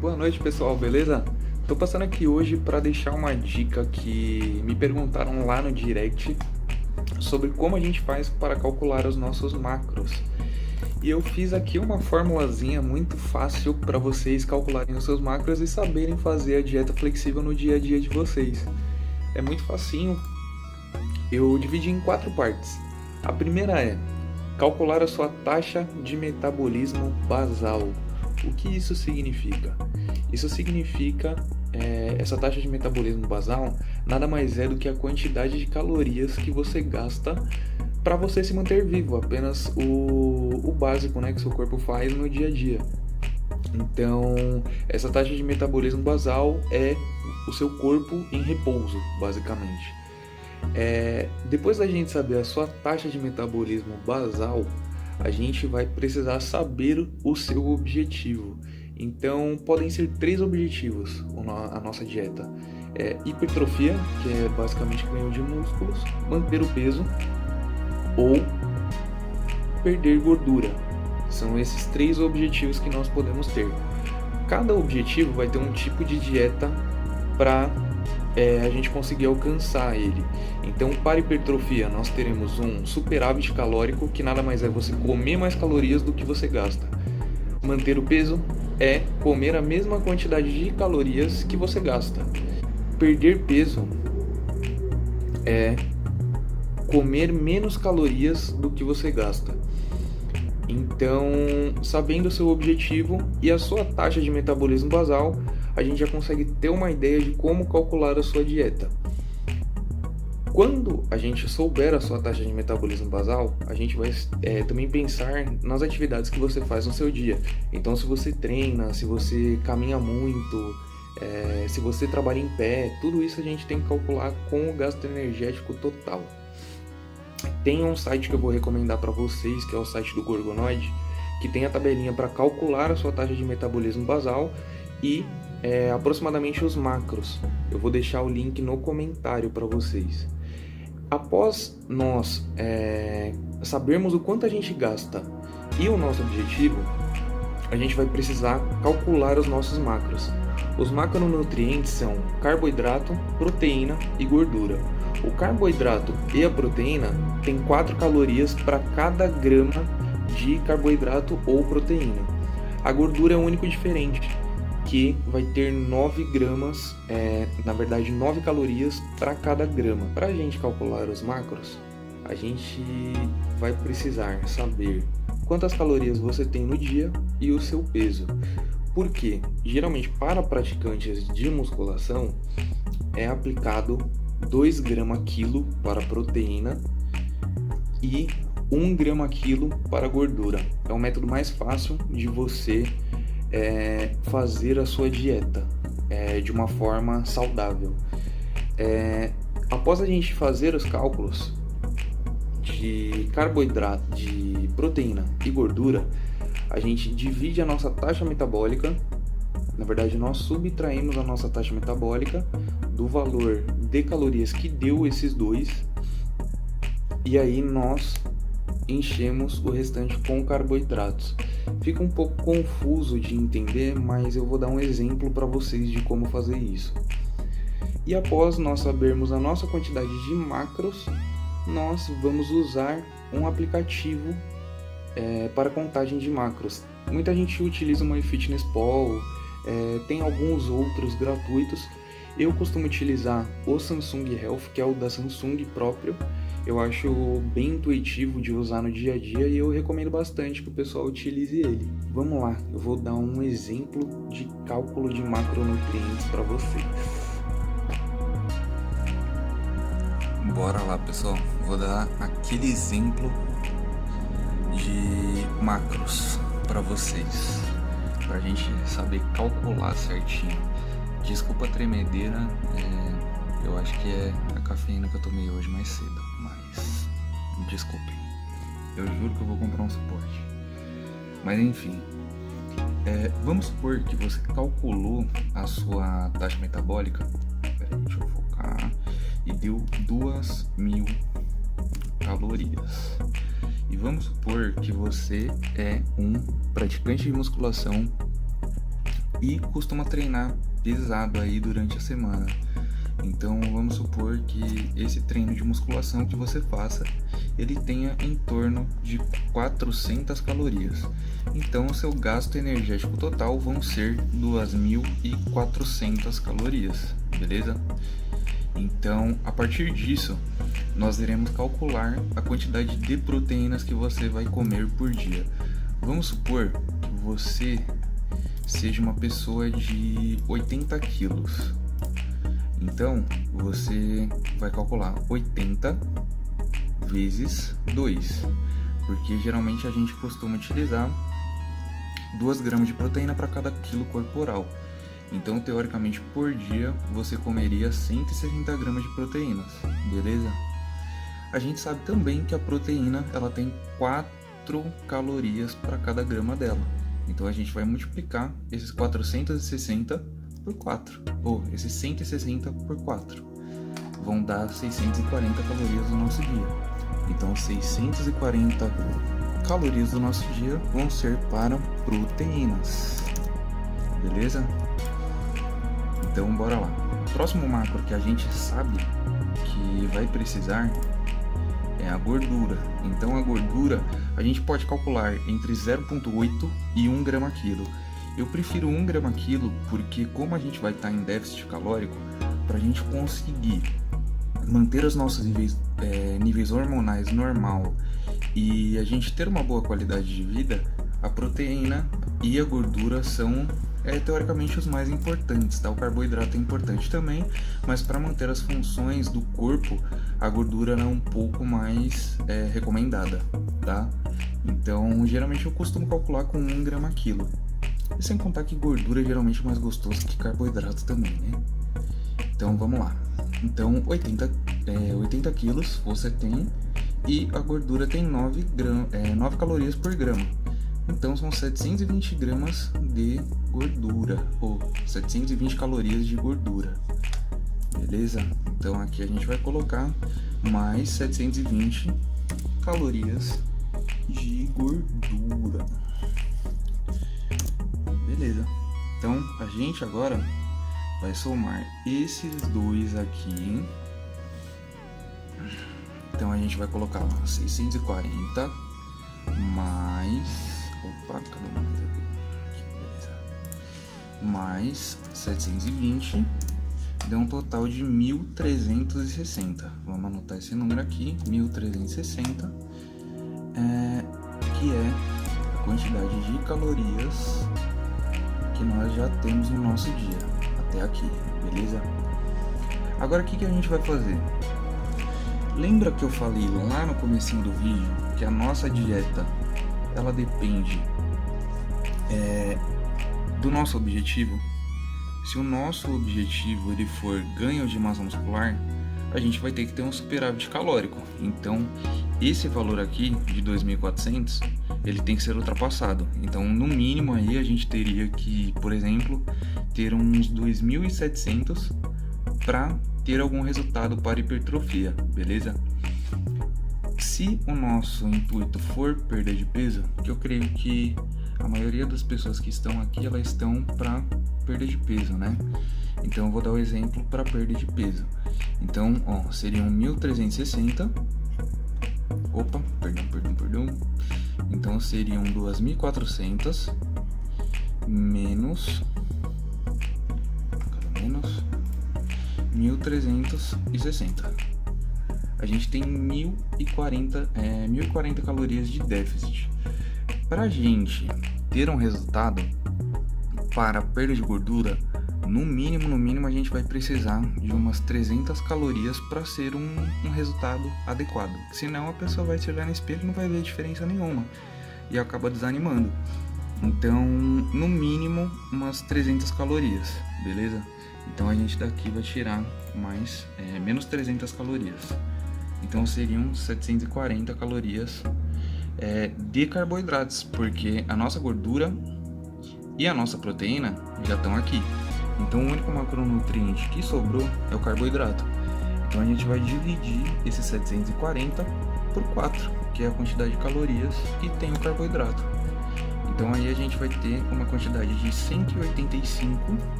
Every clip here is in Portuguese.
Boa noite, pessoal, beleza? Tô passando aqui hoje para deixar uma dica que me perguntaram lá no direct sobre como a gente faz para calcular os nossos macros. E eu fiz aqui uma formulazinha muito fácil para vocês calcularem os seus macros e saberem fazer a dieta flexível no dia a dia de vocês. É muito facinho. Eu dividi em 4 partes. A primeira é calcular a sua taxa de metabolismo basal. O que isso significa? Isso significa, essa taxa de metabolismo basal nada mais é do que a quantidade de calorias que você gasta para você se manter vivo, apenas o básico, né, que seu corpo faz no dia a dia. Então, essa taxa de metabolismo basal é o seu corpo em repouso, basicamente. Depois da gente saber a sua taxa de metabolismo basal, a gente vai precisar saber o seu objetivo. Então, podem ser 3 objetivos a nossa dieta. Hipertrofia, que é basicamente ganho de músculos, manter o peso ou perder gordura. São esses 3 objetivos que nós podemos ter. Cada objetivo vai ter um tipo de dieta para a gente conseguir alcançar ele. Então, para hipertrofia, nós teremos um superávit calórico, que nada mais é você comer mais calorias do que você gasta. Manter o peso é comer a mesma quantidade de calorias que você gasta. Perder peso é comer menos calorias do que você gasta. Então, sabendo o seu objetivo e a sua taxa de metabolismo basal, a gente já consegue ter uma ideia de como calcular a sua dieta. Quando a gente souber a sua taxa de metabolismo basal, a gente vai também pensar nas atividades que você faz no seu dia. Então, se você treina, se você caminha muito, se você trabalha em pé, tudo isso a gente tem que calcular com o gasto energético total. Tem um site que eu vou recomendar para vocês, que é o site do Gorgonoid, que tem a tabelinha para calcular a sua taxa de metabolismo basal e aproximadamente os macros. Eu vou deixar o link no comentário para vocês. Após nós sabermos o quanto a gente gasta e o nosso objetivo, a gente vai precisar calcular os nossos macros. Os macronutrientes são carboidrato, proteína e gordura. O carboidrato e a proteína têm 4 calorias para cada grama de carboidrato ou proteína. A gordura é o único diferente, que vai ter 9 gramas, 9 calorias para cada grama. Para a gente calcular os macros, a gente vai precisar saber quantas calorias você tem no dia e o seu peso. Porque, geralmente, para praticantes de musculação, é aplicado 2 gramas quilo para proteína e 1 grama quilo para gordura. É o método mais fácil de você fazer a sua dieta de uma forma saudável. Após a gente fazer os cálculos de carboidrato, de proteína e gordura, a gente divide a nossa taxa metabólica. Na verdade, nós subtraímos a nossa taxa metabólica do valor de calorias que deu esses 2, e aí nós enchemos o restante com carboidratos. Fica um pouco confuso de entender, mas eu vou dar um exemplo para vocês de como fazer isso. E após nós sabermos a nossa quantidade de macros, nós vamos usar um aplicativo para contagem de macros. Muita gente utiliza o MyFitnessPal, tem alguns outros gratuitos. Eu costumo utilizar o Samsung Health, que é o da Samsung próprio. Eu acho bem intuitivo de usar no dia a dia e eu recomendo bastante que o pessoal utilize ele. Vamos lá, eu vou dar um exemplo de cálculo de macronutrientes para vocês. Bora lá, pessoal. Vou dar aquele exemplo de macros para vocês, para a gente saber calcular certinho. Desculpa a tremedeira, eu acho que é a cafeína que eu tomei hoje mais cedo, mas desculpem, eu juro que eu vou comprar um suporte. Mas enfim, vamos supor que você calculou a sua taxa metabólica, deixa eu focar, e deu 2.000 calorias. E vamos supor que você é um praticante de musculação e costuma treinar pesado aí durante a semana. Então vamos supor que esse treino de musculação que você faça, ele tenha em torno de 400 calorias. Então o seu gasto energético total vão ser 2.400 calorias, beleza? Então, a partir disso, nós iremos calcular a quantidade de proteínas que você vai comer por dia. Vamos supor que você seja uma pessoa de 80 quilos. Então, você vai calcular 80 vezes 2, porque geralmente a gente costuma utilizar 2 gramas de proteína para cada quilo corporal. Então, teoricamente, por dia, você comeria 160 gramas de proteínas, beleza? A gente sabe também que a proteína, ela tem 4 calorias para cada grama dela. Então, a gente vai multiplicar esses 460 por 4, ou esses 160 por 4. Vão dar 640 calorias no nosso dia. Então, 640 calorias do nosso dia vão ser para proteínas, beleza? Então bora lá. O próximo macro que a gente sabe que vai precisar é a gordura. Então a gordura a gente pode calcular entre 0,8 e 1 grama quilo. Eu prefiro 1 grama quilo porque como a gente vai estar em déficit calórico, para a gente conseguir manter os nossos níveis hormonais normal e a gente ter uma boa qualidade de vida, a proteína e a gordura são teoricamente os mais importantes, tá? O carboidrato é importante também, mas para manter as funções do corpo, a gordura é um pouco mais recomendada, tá? Então, geralmente eu costumo calcular com 1 grama quilo. E sem contar que gordura é geralmente mais gostoso que carboidrato também, né? Então, vamos lá. Então, 80 quilos você tem e a gordura tem 9 calorias por grama. Então são 720 gramas de gordura, ou 720 calorias de gordura, beleza? Então aqui a gente vai colocar mais 720 calorias de gordura, beleza? Então a gente agora vai somar esses dois aqui. Então a gente vai colocar lá 640 mais... Opa, cadê o mais aqui? Beleza. Mais 720, deu um total de 1.360. Vamos anotar esse número aqui, 1.360, que é a quantidade de calorias que nós já temos no nosso dia, até aqui, beleza? Agora o que a gente vai fazer? Lembra que eu falei lá no comecinho do vídeo que a nossa dieta ela depende do nosso objetivo? Se o nosso objetivo ele for ganho de massa muscular, a gente vai ter que ter um superávit calórico. Então esse valor aqui de 2.400 ele tem que ser ultrapassado. Então no mínimo aí a gente teria que, por exemplo, ter uns 2.700 para ter algum resultado para hipertrofia, beleza? Se o nosso intuito for perda de peso, que eu creio que a maioria das pessoas que estão aqui, elas estão para perda de peso, né? Então eu vou dar o exemplo para perda de peso. Então, ó, seriam 1.360. Opa, perdão. Então seriam 2.400 menos 1.360. A gente tem 1.040 calorias de déficit. Para a gente ter um resultado para perda de gordura, no mínimo a gente vai precisar de umas 300 calorias para ser um resultado adequado. Senão a pessoa vai se olhar no espelho e não vai ver diferença nenhuma e acaba desanimando. Então, no mínimo umas 300 calorias, beleza? Então a gente daqui vai tirar mais menos 300 calorias. Então seriam 740 calorias de carboidratos, porque a nossa gordura e a nossa proteína já estão aqui. Então o único macronutriente que sobrou é o carboidrato. Então a gente vai dividir esses 740 por 4, que é a quantidade de calorias que tem o carboidrato. Então aí a gente vai ter uma quantidade de 185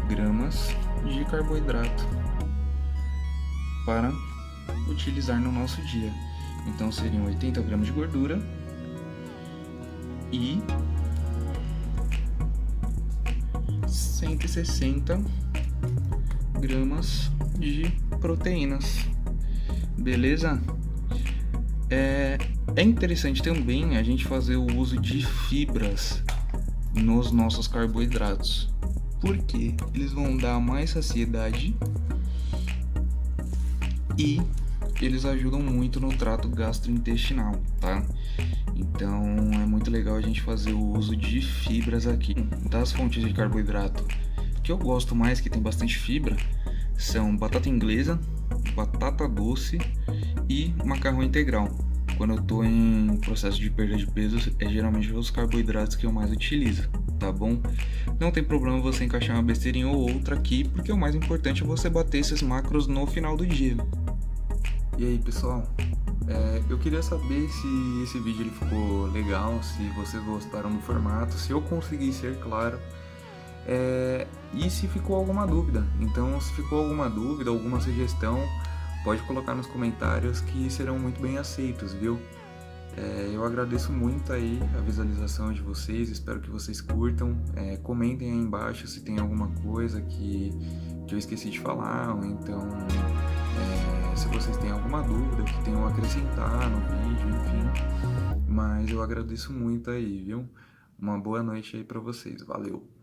gramas de carboidrato para utilizar no nosso dia. Então seriam 80 gramas de gordura e 160 gramas de proteínas. Beleza? É interessante também a gente fazer o uso de fibras nos nossos carboidratos, porque eles vão dar mais saciedade e eles ajudam muito no trato gastrointestinal, tá? Então é muito legal a gente fazer o uso de fibras aqui. Das fontes de carboidrato que eu gosto mais, que tem bastante fibra, são batata inglesa, batata doce e macarrão integral. Quando eu tô em processo de perda de peso, é geralmente os carboidratos que eu mais utilizo, tá bom? Não tem problema você encaixar uma besteirinha ou outra aqui, porque o mais importante é você bater esses macros no final do dia. E aí, pessoal? Eu queria saber se esse vídeo ele ficou legal, se vocês gostaram do formato, se eu consegui ser claro, e se ficou alguma dúvida. Então, se ficou alguma dúvida, alguma sugestão, pode colocar nos comentários que serão muito bem aceitos, viu? Eu agradeço muito aí a visualização de vocês, espero que vocês curtam. Comentem aí embaixo se tem alguma coisa que eu esqueci de falar, ou então se vocês têm alguma dúvida que tenham a acrescentar no vídeo, enfim. Mas eu agradeço muito aí, viu? Uma boa noite aí pra vocês, valeu!